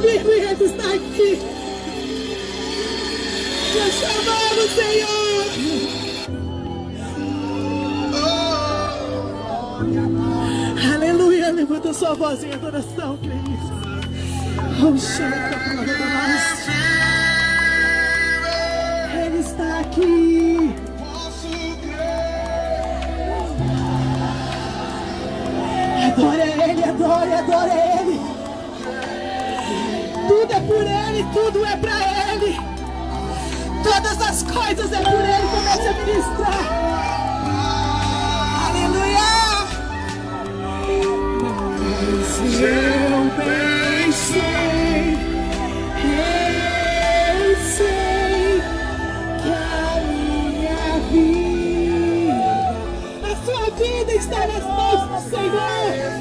vivo e Ele está aqui. Nós chamamos, Senhor. Aleluia. Levanta sua voz em adoração, queridos. Oh, Shaka, Ele está aqui. Adora Ele, adore, adore Ele. Tudo é por Ele, tudo é pra Ele. Todas as coisas é por Ele. Comece a ministrar. Aleluia. Eu bem sei que a minha vida, a sua vida está nas mãos do Senhor.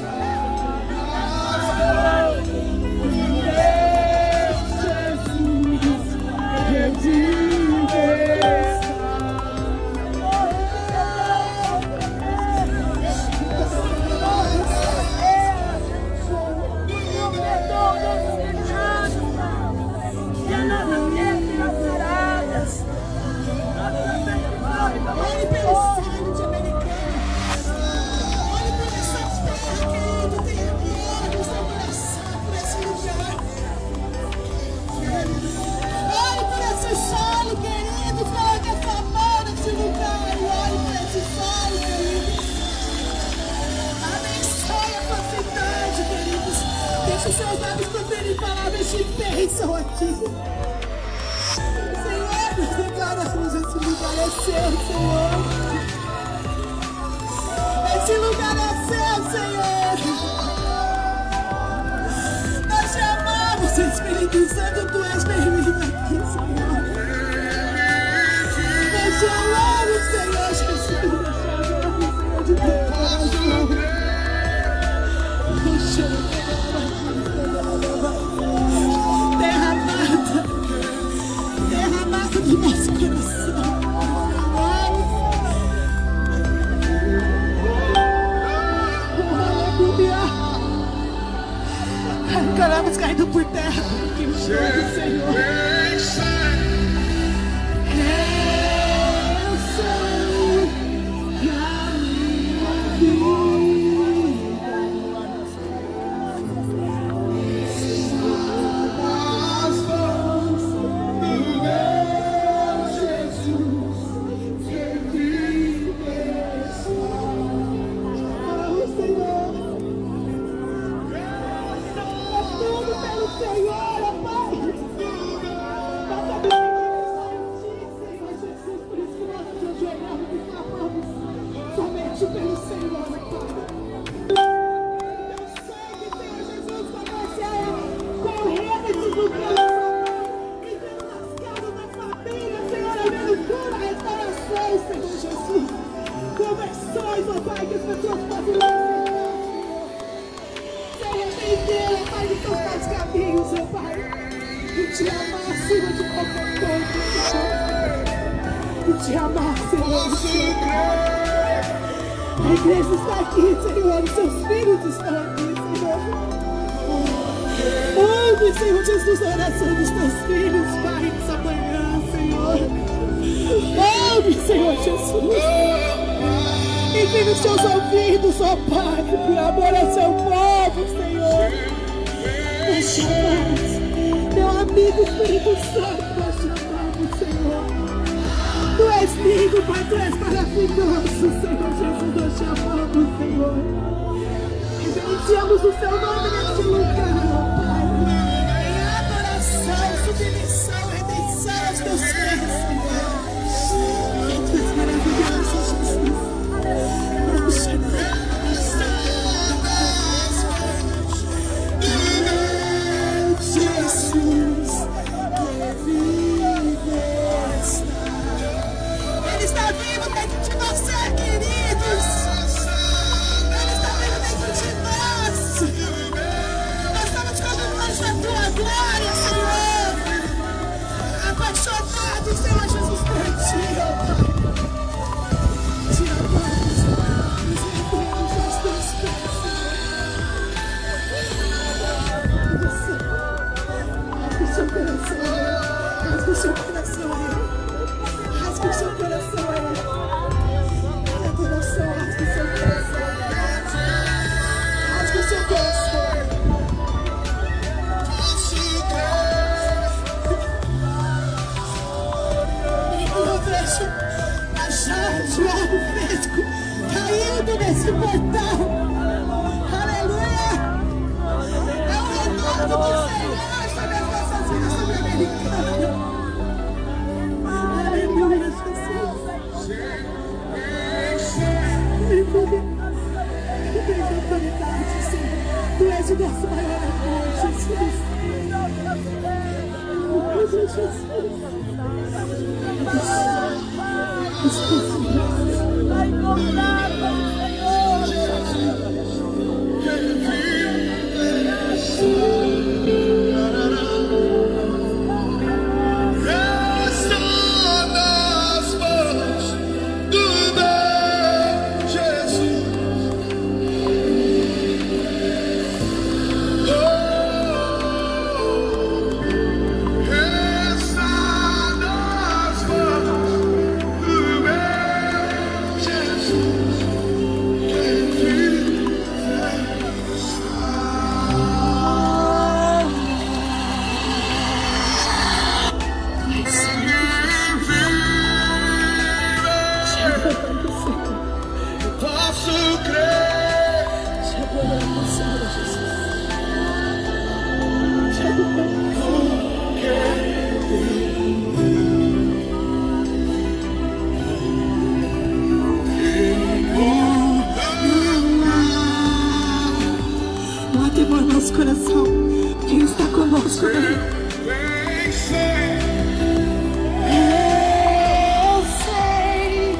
Olhe pelo céu de Americana. Olhe por essa terra, querido. Tem amor no seu coração por esse lugar. Olhe por esse solo, querido. Coloque a sua mão nesse lugar. Olhe por esse solo, querido. Abençoe a sua cidade, queridos. Deixe os seus lábios proferir palavras de bênção aqui. Nós declaramos esse lugar é seu, Senhor. Esse lugar é seu, Senhor. Nós chamamos, Espírito Santo, tu és bem-vindo aqui, Senhor. Nós chamamos, Senhor Jesus. Nós chamamos, Senhor, de teu coração. Terra amada. Derramado do nosso coração. Aleluia. Arrancamos caindo por terra. Que o Senhor. Eu sei que a minha vida nas mãos do meu Jesus. Quem vive oh, Senhor. É tudo pelo Senhor, ó Pai. Nossa vida está em Ti, Senhor Jesus. Por isso que nós nos ajoelhamos e clamamos somente pelo Senhor, ó Pai. Eu sei que, Senhor Jesus, comece a correr nesses lugares, entrando nas casas das famílias, Senhor, havendo cura, restauração, Senhor Jesus. Conversões, ó Pai, que as pessoas possam se arrepender, ó Pai, dos seus maus caminhos, ó Pai. E te amar acima de qualquer coisa, Senhor. E te amar, Senhor. A igreja está aqui, Senhor. Os seus filhos estão aqui, Senhor. Ouve, Senhor Jesus, a oração dos teus filhos, Pai, nessa manhã, Senhor. Ouve, Senhor Jesus. Inclina os teus ouvidos, ó Pai, por amor ao seu povo, Senhor. Nós chamamos, meu amigo Espírito Santo, nós chamamos, Senhor. Tu és lindo, Pai, tu és maravilhoso, Senhor Jesus, nós chamamos, Senhor. Reverenciamos o seu nome neste lugar, ó Pai. Em adoração, submissão, redenção aos teus pés, Senhor. Tu és maravilhoso, Jesus. Nós chamamos, Jesus, Ele está vivo dentro de você, queridos. Ele está vivo dentro de nós. Nós seu coração a Ele. Rasgue o seu coração a Ele. Adoração, rasgue o seu coração. Rasgue o seu coração. Eu vejo a chave de algo fresco caindo nesse portal. Aleluia! É o renovo do Senhor sobre as nossas vidas, sobre a Americana. Aleluia, Jesus. Tu tens autoridade, Senhor. Tu és o nosso maior amor, Jesus. Vai encontrar com o nosso coração, quem está conosco, né? Eu sei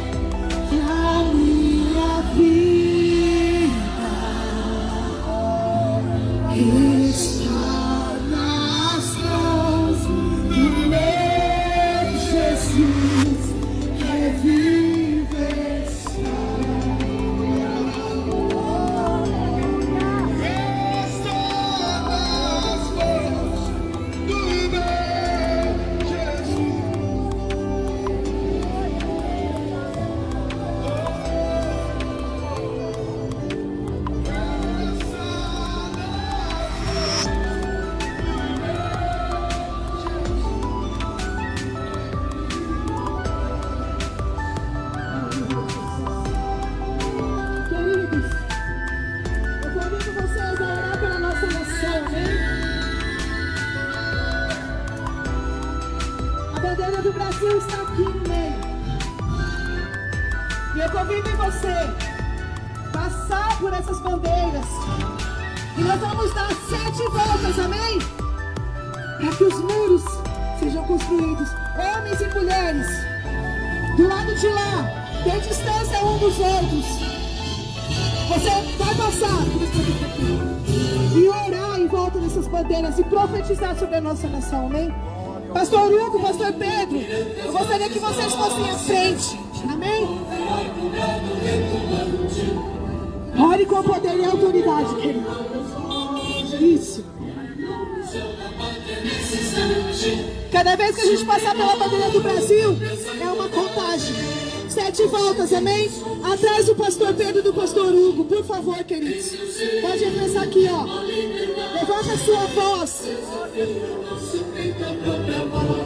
que a minha vida está nas mãos do meu Jesus, que vive está. A bandeira do Brasil está aqui no meio. E eu convido você a passar por essas bandeiras. E nós vamos dar 7 voltas, amém? Para que os muros sejam construídos. Homens e mulheres, do lado de lá, tem distância um dos outros. Você vai passar e orar em volta dessas bandeiras e profetizar sobre a nossa nação, amém? Pastor Hugo, Pastor Pedro, eu gostaria que vocês fossem à frente, amém? Ore com poder e autoridade, querido. Isso. Cada vez que a gente passar pela bandeira do Brasil, é uma contagem. 7 voltas, amém? Atrás do Pastor Pedro e do Pastor Hugo, por favor, queridos. Pode começar aqui, ó. Levanta a sua voz.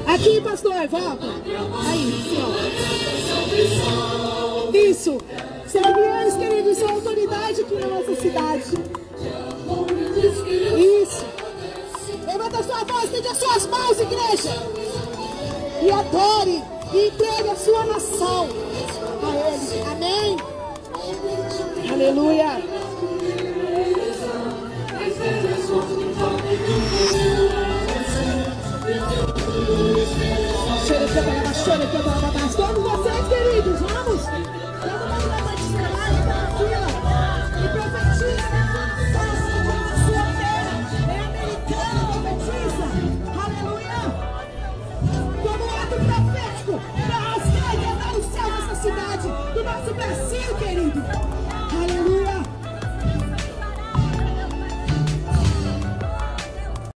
Aqui, pastor, volta. Aí, ó. Isso. Servidores, queridos, são autoridade aqui na nossa cidade. Isso. Levanta a sua voz, estende as suas mãos, igreja. E adore. E entregue a sua nação a Ele. Amém? Aleluia. Todos vocês